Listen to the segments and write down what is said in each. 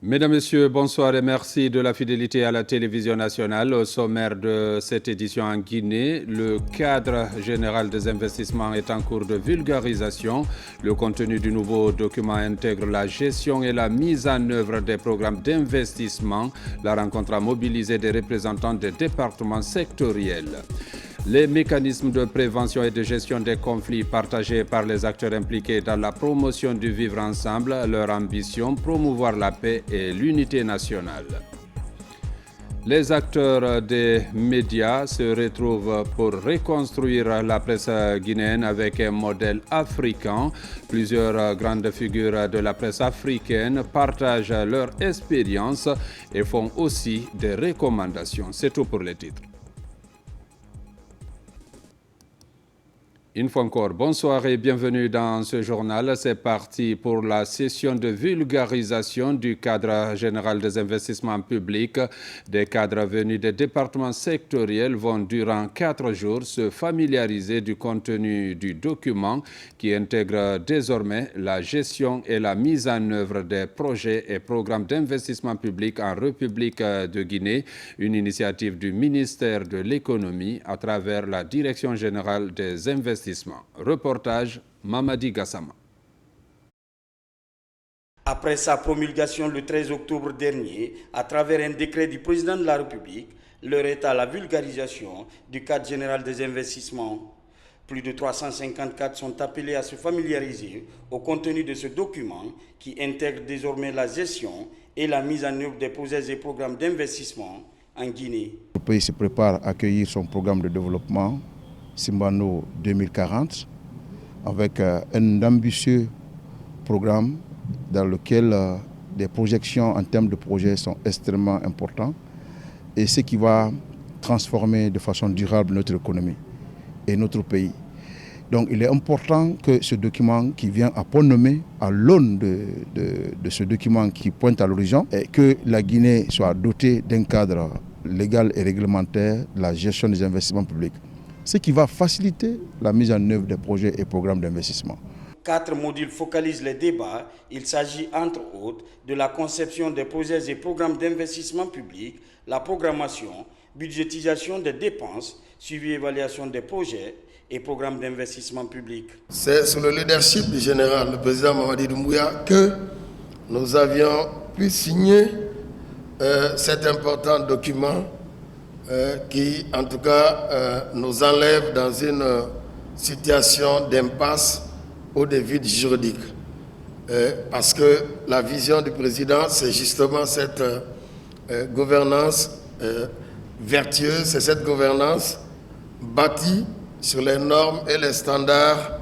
Mesdames, Messieurs, bonsoir et merci de la fidélité à la télévision nationale. Au sommaire de cette édition en Guinée, le cadre général des investissements est en cours de vulgarisation. Le contenu du nouveau document intègre la gestion et la mise en œuvre des programmes d'investissement. La rencontre a mobilisé des représentants des départements sectoriels. Les mécanismes de prévention et de gestion des conflits partagés par les acteurs impliqués dans la promotion du vivre ensemble, leur ambition, promouvoir la paix et l'unité nationale. Les acteurs des médias se retrouvent pour reconstruire la presse guinéenne avec un modèle africain. Plusieurs grandes figures de la presse africaine partagent leur expérience et font aussi des recommandations. C'est tout pour les titres. Une fois encore, bonsoir et bienvenue dans ce journal. C'est parti pour la session de vulgarisation du cadre général des investissements publics. Des cadres venus des départements sectoriels vont durant 4 jours se familiariser du contenu du document qui intègre désormais la gestion et la mise en œuvre des projets et programmes d'investissement public en République de Guinée, une initiative du ministère de l'Économie à travers la Direction générale des investissements. Reportage Mamadi Gassama. Après sa promulgation le 13 octobre dernier, à travers un décret du président de la République, l'heure est à la vulgarisation du cadre général des investissements. Plus de 354 sont appelés à se familiariser au contenu de ce document qui intègre désormais la gestion et la mise en œuvre des projets et programmes d'investissement en Guinée. Le pays se prépare à accueillir son programme de développement Simbano 2040 avec un ambitieux programme dans lequel des projections en termes de projets sont extrêmement importantes et ce qui va transformer de façon durable notre économie et notre pays. Donc il est important que ce document qui vient à point nommé à l'aune de ce document qui pointe à l'horizon et que la Guinée soit dotée d'un cadre légal et réglementaire de la gestion des investissements publics, ce qui va faciliter la mise en œuvre des projets et programmes d'investissement. 4 modules focalisent les débats. Il s'agit entre autres de la conception des projets et programmes d'investissement public, la programmation, budgétisation des dépenses, suivi et évaluation des projets et programmes d'investissement public. C'est sous le leadership du général, le président Mamadi Doumbouya, que nous avions pu signer cet important document qui, en tout cas, nous enlève dans une situation d'impasse ou de vide juridique. Parce que la vision du président, c'est justement cette gouvernance vertueuse, c'est cette gouvernance bâtie sur les normes et les standards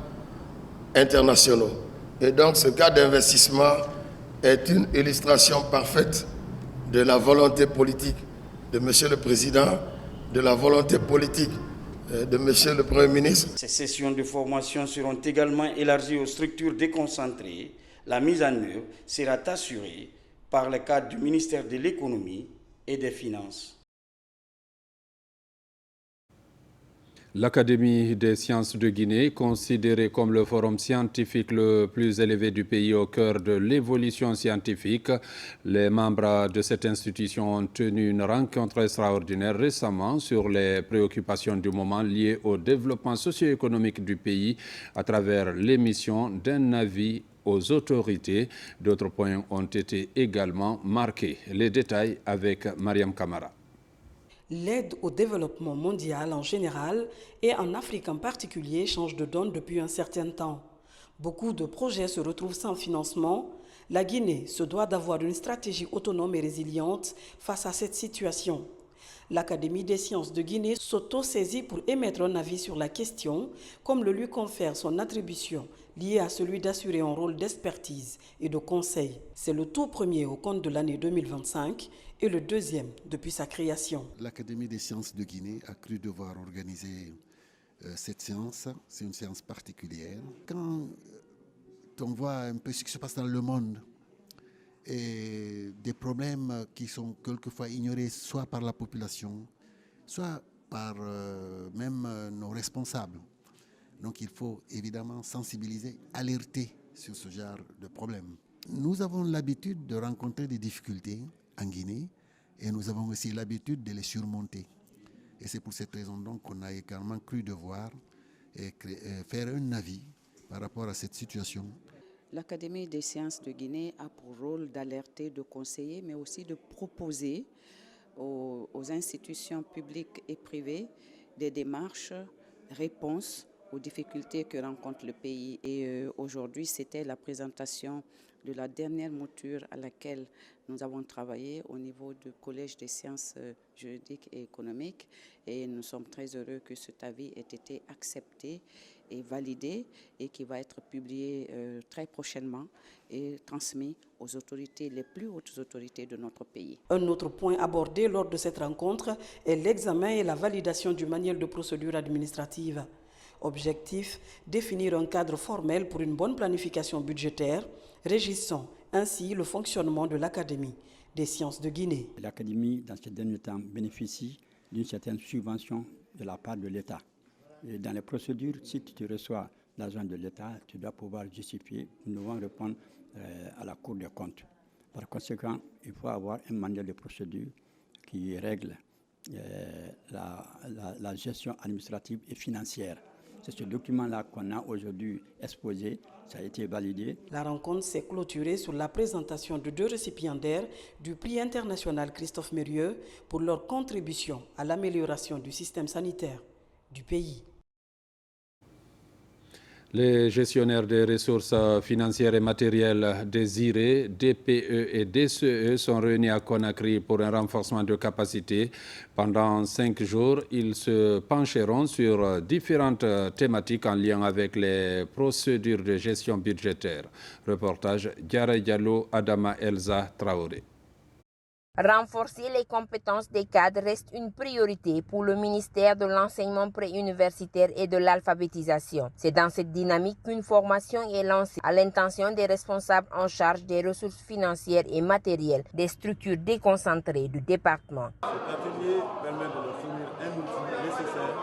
internationaux. Et donc, ce cas d'investissement est une illustration parfaite de la volonté politique de M. le Président, de la volonté politique de M. le Premier ministre. Ces sessions de formation seront également élargies aux structures déconcentrées. La mise en œuvre sera assurée par le cadre du ministère de l'Économie et des Finances. L'Académie des sciences de Guinée, considérée comme le forum scientifique le plus élevé du pays au cœur de l'évolution scientifique, les membres de cette institution ont tenu une rencontre extraordinaire récemment sur les préoccupations du moment liées au développement socio-économique du pays à travers l'émission d'un avis aux autorités. D'autres points ont été également marqués. Les détails avec Mariam Kamara. L'aide au développement mondial en général et en Afrique en particulier change de donne depuis un certain temps. Beaucoup de projets se retrouvent sans financement. La Guinée se doit d'avoir une stratégie autonome et résiliente face à cette situation. L'Académie des sciences de Guinée s'auto-saisit pour émettre un avis sur la question, comme le lui confère son attribution liée à celui d'assurer un rôle d'expertise et de conseil. C'est le tout premier au compte de l'année 2025 et le deuxième depuis sa création. L'Académie des sciences de Guinée a cru devoir organiser cette séance. C'est une séance particulière. Quand on voit un peu ce qui se passe dans le monde et des problèmes qui sont quelquefois ignorés soit par la population, soit par même nos responsables. Donc il faut évidemment sensibiliser, alerter sur ce genre de problème. Nous avons l'habitude de rencontrer des difficultés en Guinée et nous avons aussi l'habitude de les surmonter. Et c'est pour cette raison donc qu'on a également cru devoir faire un avis par rapport à cette situation. L'Académie des sciences de Guinée a pour rôle d'alerter, de conseiller, mais aussi de proposer aux institutions publiques et privées des démarches, réponses aux difficultés que rencontre le pays. Et aujourd'hui, c'était la présentation de la dernière mouture à laquelle nous avons travaillé au niveau du Collège des sciences juridiques et économiques. Et nous sommes très heureux que cet avis ait été accepté et validé et qui va être publié très prochainement et transmis aux autorités, les plus hautes autorités de notre pays. Un autre point abordé lors de cette rencontre est l'examen et la validation du manuel de procédure administrative. Objectif, définir un cadre formel pour une bonne planification budgétaire, régissant ainsi le fonctionnement de l'Académie des sciences de Guinée. L'Académie, dans ces derniers temps, bénéficie d'une certaine subvention de la part de l'État. Et dans les procédures, si tu reçois l'argent de l'État, tu dois pouvoir justifier. Nous devons répondre à la Cour des comptes. Par conséquent, il faut avoir un manuel de procédure qui règle la gestion administrative et financière. C'est ce document-là qu'on a aujourd'hui exposé, ça a été validé. La rencontre s'est clôturée sur la présentation de 2 récipiendaires du prix international Christophe Mérieux pour leur contribution à l'amélioration du système sanitaire du pays. Les gestionnaires des ressources financières et matérielles désirées, DPE et DCE, sont réunis à Conakry pour un renforcement de capacité. Pendant 5 jours, ils se pencheront sur différentes thématiques en lien avec les procédures de gestion budgétaire. Reportage Diarra Diallo, Adama Elsa Traoré. Renforcer les compétences des cadres reste une priorité pour le ministère de l'enseignement préuniversitaire et de l'alphabétisation. C'est dans cette dynamique qu'une formation est lancée à l'intention des responsables en charge des ressources financières et matérielles des structures déconcentrées du département. Cet atelier permet de leur fournir un outil nécessaire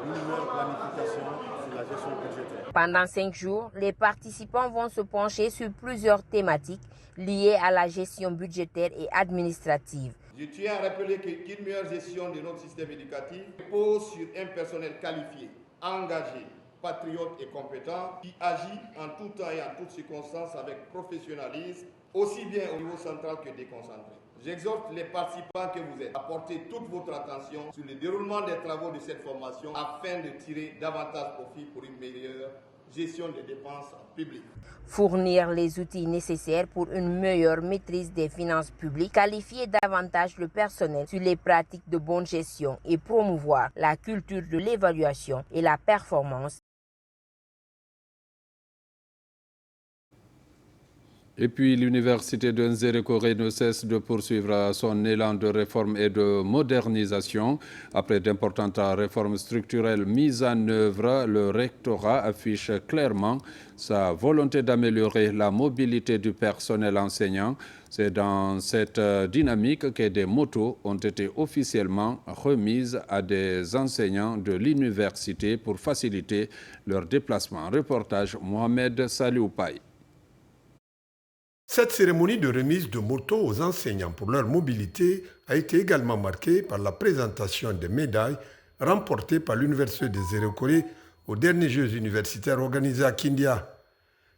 d'une meilleure planification sur la gestion budgétaire. Pendant 5 jours, les participants vont se pencher sur plusieurs thématiques liées à la gestion budgétaire et administrative. Je tiens à rappeler qu'une meilleure gestion de notre système éducatif repose sur un personnel qualifié, engagé, patriote et compétent qui agit en tout temps et en toutes circonstances avec professionnalisme, aussi bien au niveau central que déconcentré. J'exhorte les participants que vous êtes à porter toute votre attention sur le déroulement des travaux de cette formation afin de tirer davantage profit pour une meilleure gestion des dépenses publiques. Fournir les outils nécessaires pour une meilleure maîtrise des finances publiques, qualifier davantage le personnel sur les pratiques de bonne gestion et promouvoir la culture de l'évaluation et la performance. Et puis l'université de Nzérékoré ne cesse de poursuivre son élan de réforme et de modernisation. Après d'importantes réformes structurelles mises en œuvre, le rectorat affiche clairement sa volonté d'améliorer la mobilité du personnel enseignant. C'est dans cette dynamique que des motos ont été officiellement remises à des enseignants de l'université pour faciliter leur déplacement. Reportage Mohamed Salioupaï. Cette cérémonie de remise de motos aux enseignants pour leur mobilité a été également marquée par la présentation des médailles remportées par l'Université de Nzérékoré aux derniers Jeux universitaires organisés à Kindia.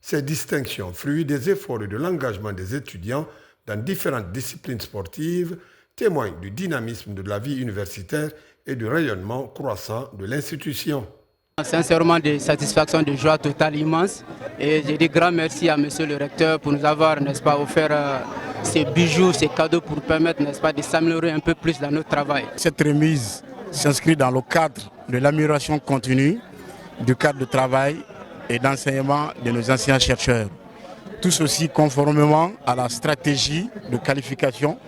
Ces distinctions, fruits des efforts et de l'engagement des étudiants dans différentes disciplines sportives, témoignent du dynamisme de la vie universitaire et du rayonnement croissant de l'institution. Sincèrement, de satisfaction, de joie totale immense. Et je dis grand merci à monsieur le recteur pour nous avoir, n'est-ce pas, offert ces bijoux, ces cadeaux pour permettre, n'est-ce pas, de s'améliorer un peu plus dans notre travail. Cette remise s'inscrit dans le cadre de l'amélioration continue du cadre de travail et d'enseignement de nos anciens chercheurs. Tout ceci conformément à la stratégie de qualification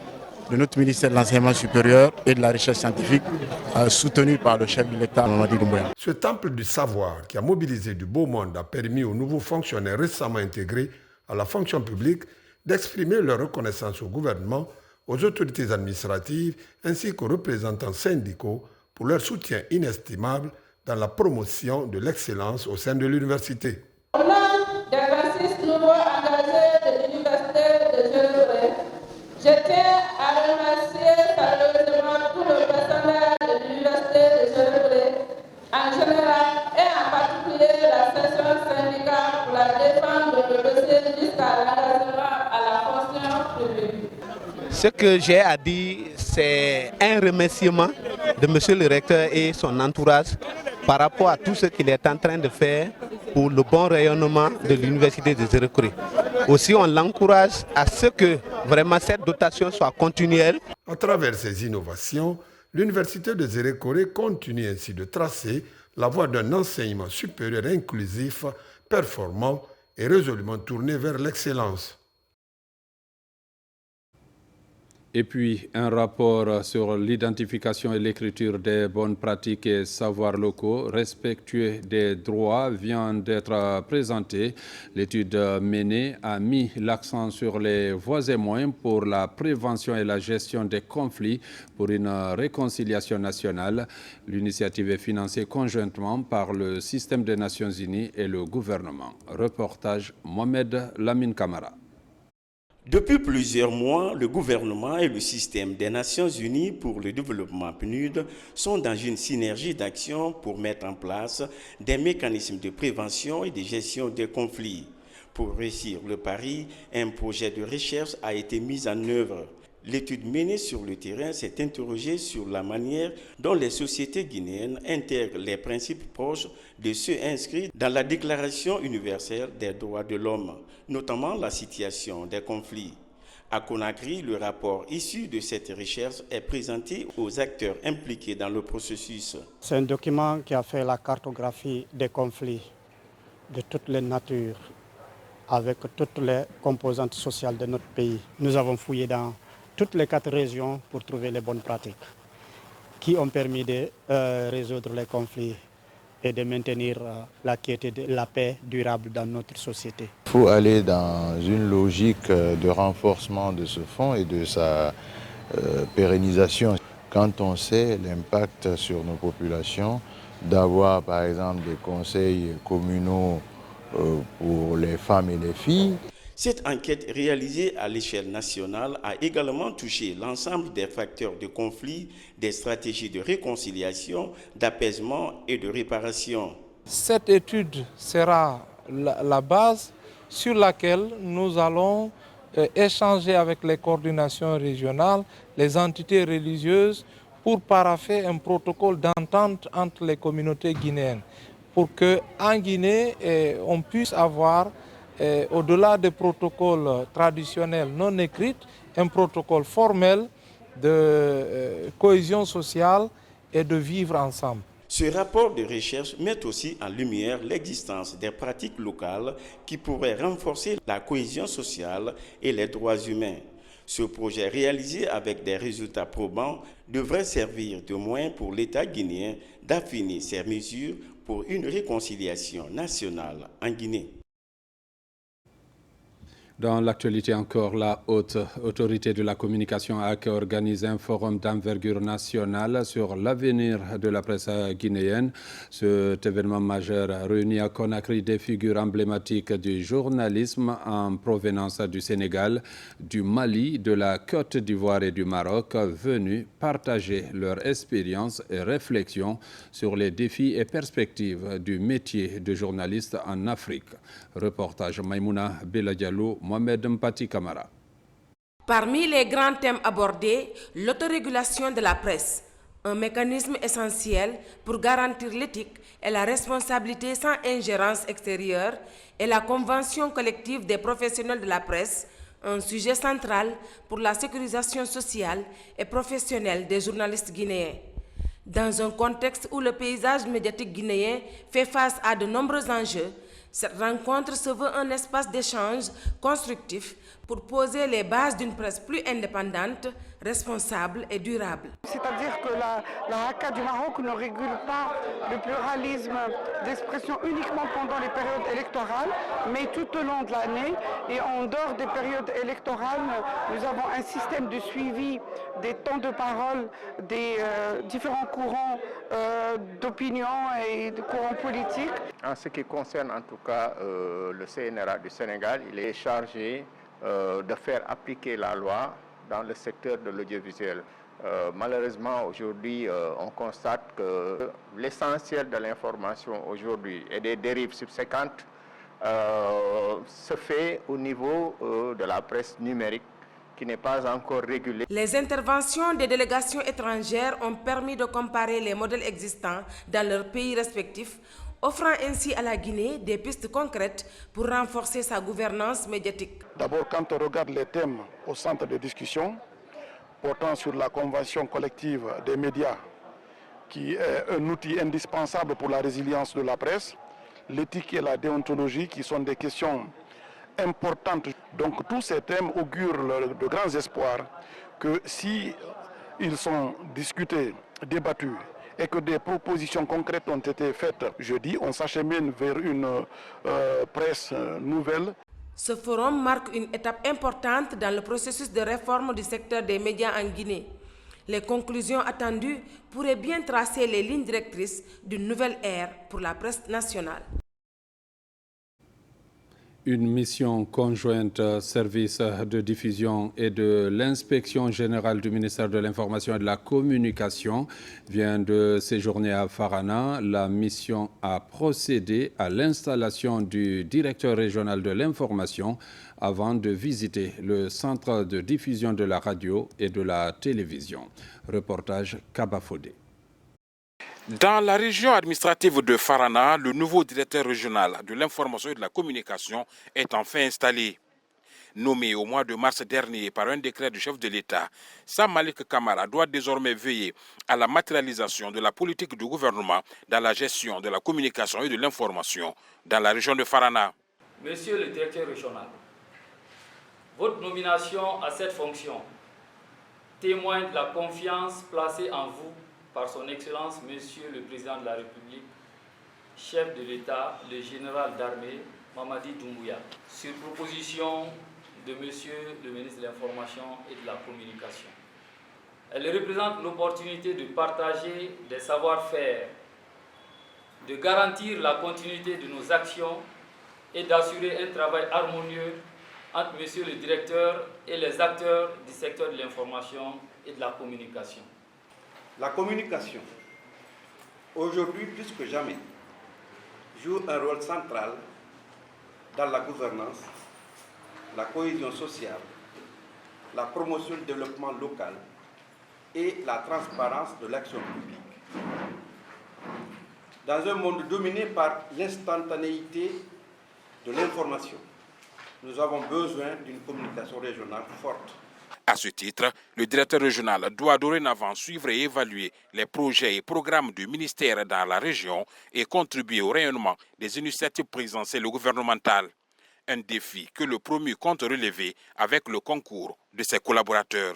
de notre ministère de l'Enseignement supérieur et de la Recherche scientifique, soutenu par le chef de l'État, Mamadi Doumbouya. Ce temple du savoir qui a mobilisé du beau monde a permis aux nouveaux fonctionnaires récemment intégrés à la fonction publique d'exprimer leur reconnaissance au gouvernement, aux autorités administratives ainsi qu'aux représentants syndicaux pour leur soutien inestimable dans la promotion de l'excellence au sein de l'université. Au nom des 26 nouveaux engagés de l'université Je tiens à remercier chaleureusement tout le personnel de l'Université de Zérékoré, en général et en particulier la section syndicale pour la défense de nos dossiers jusqu'à l'engagement à la fonction publique. Ce que j'ai à dire, c'est un remerciement de M. le recteur et son entourage par rapport à tout ce qu'il est en train de faire pour le bon rayonnement de l'Université de Zérékoré. Aussi, on l'encourage à ce que vraiment cette dotation soit continuelle. À travers ces innovations, l'Université de Zérékoré continue ainsi de tracer la voie d'un enseignement supérieur inclusif, performant et résolument tourné vers l'excellence. Et puis, un rapport sur l'identification et l'écriture des bonnes pratiques et savoirs locaux respectueux des droits vient d'être présenté. L'étude menée a mis l'accent sur les voies et moyens pour la prévention et la gestion des conflits pour une réconciliation nationale. L'initiative est financée conjointement par le système des Nations Unies et le gouvernement. Reportage Mohamed Lamine Kamara. Depuis plusieurs mois, le gouvernement et le système des Nations Unies pour le développement PNUD sont dans une synergie d'action pour mettre en place des mécanismes de prévention et de gestion des conflits. Pour réussir le pari, un projet de recherche a été mis en œuvre. L'étude menée sur le terrain s'est interrogée sur la manière dont les sociétés guinéennes intègrent les principes proches de ceux inscrits dans la Déclaration universelle des droits de l'homme, notamment la situation des conflits. À Conakry, le rapport issu de cette recherche est présenté aux acteurs impliqués dans le processus. C'est un document qui a fait la cartographie des conflits de toutes les natures, avec toutes les composantes sociales de notre pays. Nous avons fouillé dans toutes les 4 régions pour trouver les bonnes pratiques qui ont permis de résoudre les conflits et de maintenir la quiétude et la paix durable dans notre société. Il faut aller dans une logique de renforcement de ce fonds et de sa pérennisation. Quand on sait l'impact sur nos populations, d'avoir par exemple des conseils communaux pour les femmes et les filles. Cette enquête réalisée à l'échelle nationale a également touché l'ensemble des facteurs de conflit, des stratégies de réconciliation, d'apaisement et de réparation. Cette étude sera la base sur laquelle nous allons échanger avec les coordinations régionales, les entités religieuses, pour parapher un protocole d'entente entre les communautés guinéennes, pour qu'en Guinée, on puisse avoir au-delà des protocoles traditionnels non écrits, un protocole formel de cohésion sociale et de vivre ensemble. Ce rapport de recherche met aussi en lumière l'existence des pratiques locales qui pourraient renforcer la cohésion sociale et les droits humains. Ce projet réalisé avec des résultats probants devrait servir de moyen pour l'État guinéen d'affiner ses mesures pour une réconciliation nationale en Guinée. Dans l'actualité encore, la Haute Autorité de la Communication a organisé un forum d'envergure nationale sur l'avenir de la presse guinéenne. Cet événement majeur réunit à Conakry des figures emblématiques du journalisme en provenance du Sénégal, du Mali, de la Côte d'Ivoire et du Maroc, venus partager leur expérience et réflexion sur les défis et perspectives du métier de journaliste en Afrique. Reportage Maïmouna Beladialou, Mohamed Mpati Kamara. Parmi les grands thèmes abordés, l'autorégulation de la presse, un mécanisme essentiel pour garantir l'éthique et la responsabilité sans ingérence extérieure, et la convention collective des professionnels de la presse, un sujet central pour la sécurisation sociale et professionnelle des journalistes guinéens. Dans un contexte où le paysage médiatique guinéen fait face à de nombreux enjeux, cette rencontre se veut un espace d'échange constructif pour poser les bases d'une presse plus indépendante, responsable et durable. C'est-à-dire que la HACA du Maroc ne régule pas le pluralisme d'expression uniquement pendant les périodes électorales, mais tout au long de l'année. Et en dehors des périodes électorales, nous avons un système de suivi des temps de parole des différents courants d'opinion et de courants politiques. En ce qui concerne en tout cas le CNRA du Sénégal, il est chargé de faire appliquer la loi dans le secteur de l'audiovisuel. Malheureusement, aujourd'hui, on constate que l'essentiel de l'information aujourd'hui et des dérives subséquentes se fait au niveau de la presse numérique qui n'est pas encore régulée. Les interventions des délégations étrangères ont permis de comparer les modèles existants dans leurs pays respectifs, offrant ainsi à la Guinée des pistes concrètes pour renforcer sa gouvernance médiatique. D'abord, quand on regarde les thèmes au centre de discussion, portant sur la convention collective des médias, qui est un outil indispensable pour la résilience de la presse, l'éthique et la déontologie, qui sont des questions importantes. Donc tous ces thèmes augurent de grands espoirs que si ils sont discutés, débattus, et que des propositions concrètes ont été faites jeudi, on s'achemine vers une presse nouvelle. Ce forum marque une étape importante dans le processus de réforme du secteur des médias en Guinée. Les conclusions attendues pourraient bien tracer les lignes directrices d'une nouvelle ère pour la presse nationale. Une mission conjointe service de diffusion et de l'inspection générale du ministère de l'Information et de la Communication vient de séjourner à Farana. La mission a procédé à l'installation du directeur régional de l'information avant de visiter le centre de diffusion de la radio et de la télévision. Reportage Kabafodé. Dans la région administrative de Farana, le nouveau directeur régional de l'information et de la communication est enfin installé. Nommé au mois de mars dernier par un décret du chef de l'État, Sam Malik Kamara doit désormais veiller à la matérialisation de la politique du gouvernement dans la gestion de la communication et de l'information dans la région de Farana. Monsieur le directeur régional, votre nomination à cette fonction témoigne de la confiance placée en vous par son Excellence, Monsieur le Président de la République, chef de l'État, le général d'armée, Mamadi Doumbouya, sur proposition de Monsieur le ministre de l'Information et de la Communication. Elle représente l'opportunité de partager des savoir-faire, de garantir la continuité de nos actions et d'assurer un travail harmonieux entre Monsieur le directeur et les acteurs du secteur de l'information et de la communication. La communication, aujourd'hui plus que jamais, joue un rôle central dans la gouvernance, la cohésion sociale, la promotion du développement local et la transparence de l'action publique. Dans un monde dominé par l'instantanéité de l'information, nous avons besoin d'une communication régionale forte. À ce titre, le directeur régional doit dorénavant suivre et évaluer les projets et programmes du ministère dans la région et contribuer au rayonnement des initiatives présidentielles et gouvernementales. Un défi que le promu compte relever avec le concours de ses collaborateurs.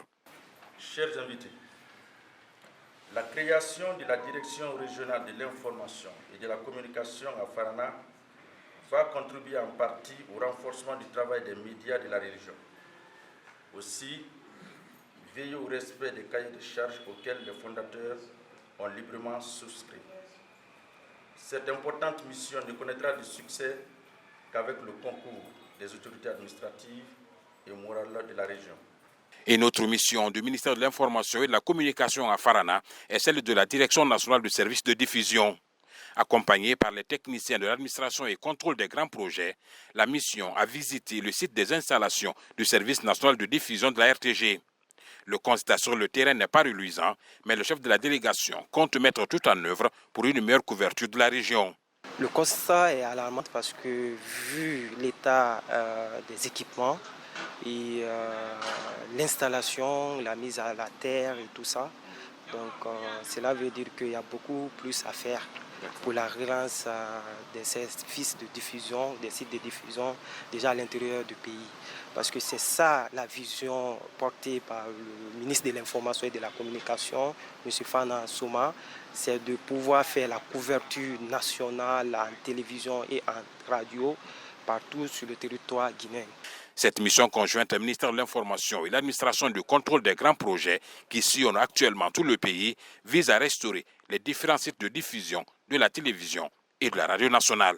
Chers invités, la création de la direction régionale de l'information et de la communication à Farana va contribuer en partie au renforcement du travail des médias de la région. Aussi, veiller au respect des cahiers de charges auxquels les fondateurs ont librement souscrit. Cette importante mission ne connaîtra du succès qu'avec le concours des autorités administratives et morales de la région. Une autre mission du ministère de l'Information et de la Communication à Farana est celle de la Direction nationale du service de diffusion. Accompagnée par les techniciens de l'administration et contrôle des grands projets, la mission a visité le site des installations du service national de diffusion de la RTG. Le constat sur le terrain n'est pas reluisant, mais le chef de la délégation compte mettre tout en œuvre pour une meilleure couverture de la région. Le constat est alarmant parce que vu l'état des équipements et l'installation, la mise à la terre et tout ça, donc cela veut dire qu'il y a beaucoup plus à faire pour la relance des services de diffusion, des sites de diffusion déjà à l'intérieur du pays. Parce que c'est ça la vision portée par le ministre de l'Information et de la Communication, M. Fana Souma, c'est de pouvoir faire la couverture nationale en télévision et en radio partout sur le territoire guinéen. Cette mission conjointe au ministère de l'Information et l'administration du contrôle des grands projets qui sillonnent actuellement tout le pays vise à restaurer les différents sites de diffusion de la télévision et de la radio nationale.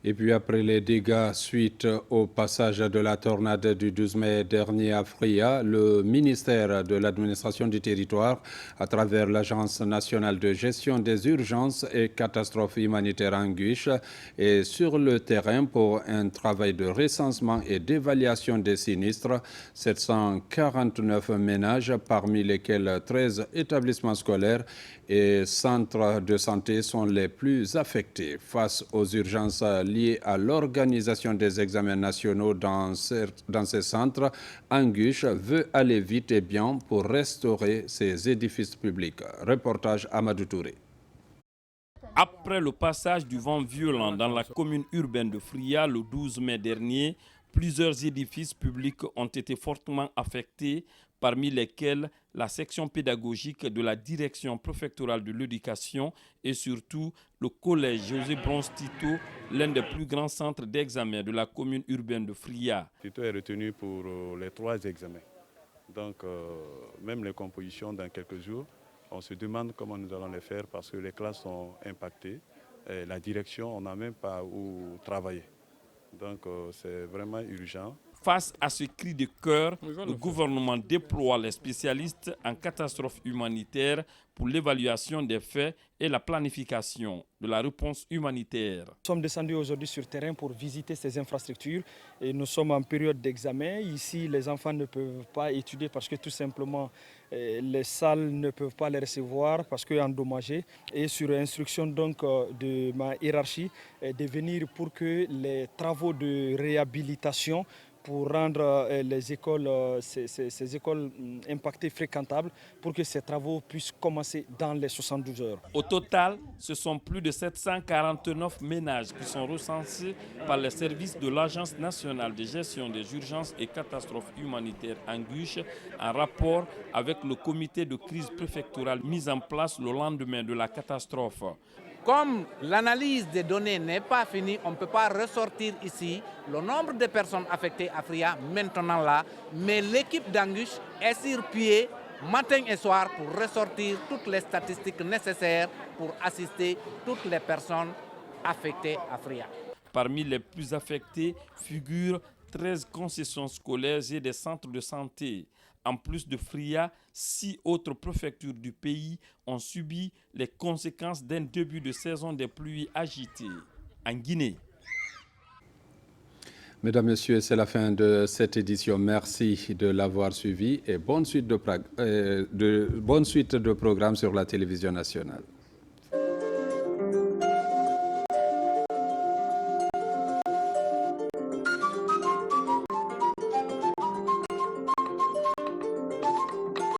Et puis après les dégâts suite au passage de la tornade du 12 mai dernier à Fria, le ministère de l'administration du territoire, à travers l'Agence nationale de gestion des urgences et catastrophes humanitaires Anguche, est sur le terrain pour un travail de recensement et d'évaluation des sinistres. 749 ménages, parmi lesquels 13 établissements scolaires et centres de santé sont les plus affectés. Face aux urgences liées à l'organisation des examens nationaux dans ces centres, Anguche veut aller vite et bien pour restaurer ces édifices publics. Reportage Amadou Touré. Après le passage du vent violent dans la commune urbaine de Fria le 12 mai dernier, plusieurs édifices publics ont été fortement affectés, parmi lesquels la section pédagogique de la direction préfectorale de l'éducation et surtout le collège José Bronze Tito, l'un des plus grands centres d'examen de la commune urbaine de Fria. Tito est retenu pour les 3 examens. Donc même les compositions dans quelques jours, on se demande comment nous allons les faire parce que les classes sont impactées. Et la direction, on n'a même pas où travailler. Donc c'est vraiment urgent. Face à ce cri de cœur, le gouvernement déploie les spécialistes en catastrophes humanitaires pour l'évaluation des faits et la planification de la réponse humanitaire. Nous sommes descendus aujourd'hui sur terrain pour visiter ces infrastructures et nous sommes en période d'examen. Ici, les enfants ne peuvent pas étudier parce que tout simplement les salles ne peuvent pas les recevoir parce qu'elles sont endommagées. Et sur instruction donc de ma hiérarchie, de venir pour que les travaux de réhabilitation pour rendre les écoles, ces écoles impactées fréquentables pour que ces travaux puissent commencer dans les 72 heures. Au total, ce sont plus de 749 ménages qui sont recensés par les services de l'Agence nationale de gestion des urgences et catastrophes humanitaires Anguche en rapport avec le comité de crise préfectorale mis en place le lendemain de la catastrophe. Comme l'analyse des données n'est pas finie, on ne peut pas ressortir ici le nombre de personnes affectées à Fria maintenant là, mais l'équipe d'Anguche est sur pied matin et soir pour ressortir toutes les statistiques nécessaires pour assister toutes les personnes affectées à Fria. Parmi les plus affectés figurent 13 concessions scolaires et des centres de santé. En plus de Fria, 6 autres préfectures du pays ont subi les conséquences d'un début de saison des pluies agitées. En Guinée. Mesdames, Messieurs, c'est la fin de cette édition. Merci de l'avoir suivi et bonne suite de programmes sur la télévision nationale.